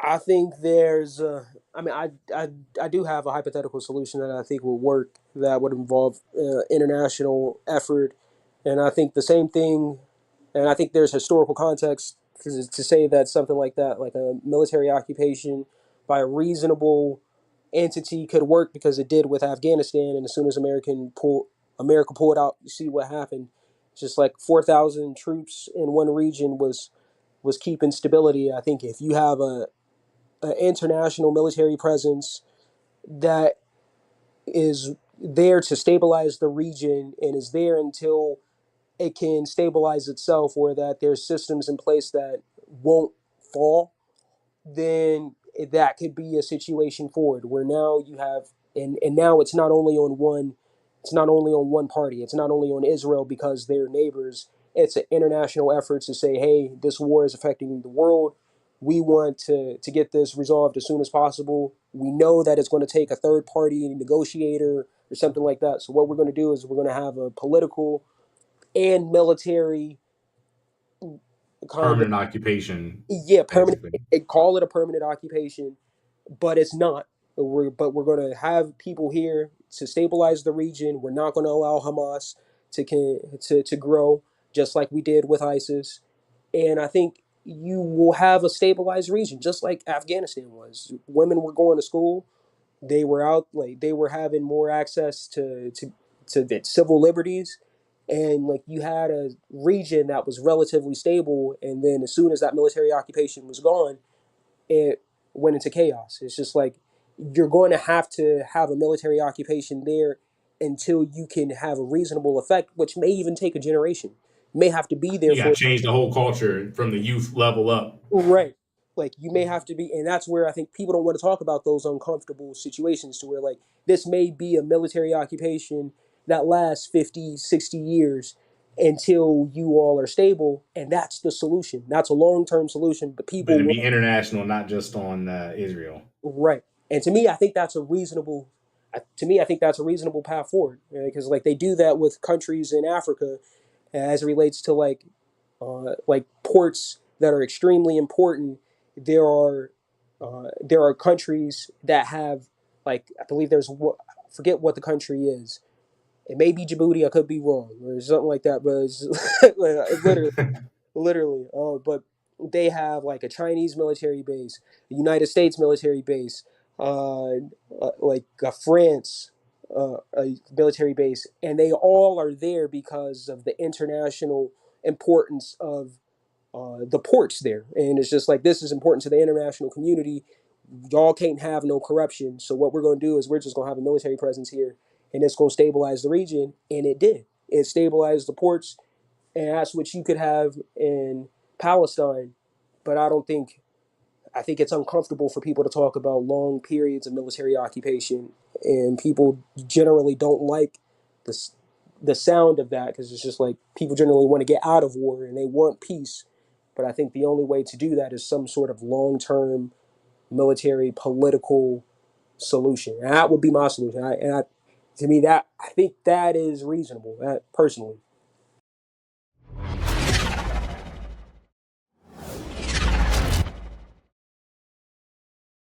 I think there's, I mean, I do have a hypothetical solution that I think will work that would involve international effort. And I think the same thing, and I think there's historical context to say that something like that, like a military occupation by a reasonable entity could work because it did with Afghanistan. And as soon as America pulled out, you see what happened. Just like 4,000 troops in one region was keeping stability. I think if you have an international military presence that is there to stabilize the region and is there until it can stabilize itself, or that there's systems in place that won't fall, then that could be a situation forward where now you have, and now it's not only on one party, it's not only on Israel because they're neighbors. It's an international effort to say, hey, this war is affecting the world. We want to get this resolved as soon as possible. We know that it's going to take a third party negotiator or something like that. So what we're going to do is we're going to have a political and military kind of, Permanent occupation, yeah, permanent. basically. They call it a permanent occupation, but it's not. But we're going to have people here to stabilize the region. We're not going to allow Hamas to grow, just like we did with ISIS. And I think you will have a stabilized region, just like Afghanistan was. Women were going to school. They were out, like they were having more access to the civil liberties, and like you had a region that was relatively stable. And then as soon as that military occupation was gone, it went into chaos. It's just like you're going to have a military occupation there until you can have a reasonable effect, which may even take a generation. You may have to be there You got for, to change the whole culture from the youth level up. right. Like you may have to be, and that's where I think people don't want to talk about those uncomfortable situations to where like this may be a military occupation that lasts 50, 60 years until you all are stable. And that's the solution. That's a long-term solution, but But to people be international, not just on Israel. right. And to me, I think that's a reasonable. To me, I think that's a reasonable path forward because like they do that with countries in Africa as it relates to like ports that are extremely important. There are countries that have like I believe there's what forget what the country is. It may be Djibouti. I could be wrong or something like that, but it's literally. But they have like a Chinese military base, a United States military base, like a France a military base, and they all are there because of the international importance of the ports there. And it's just like this is important to the international community. Y'all can't have no corruption. So what we're going to do is we're just going to have a military presence here, and it's going to stabilize the region. And it did. It stabilized the ports, and that's what you could have in Palestine. But I think it's uncomfortable for people to talk about long periods of military occupation, and people generally don't like the the sound of that because it's just like people generally want to get out of war and they want peace. But I think the only way to do that is some sort of long term military political solution. And that would be my solution. To me, that I think that is reasonable. That personally.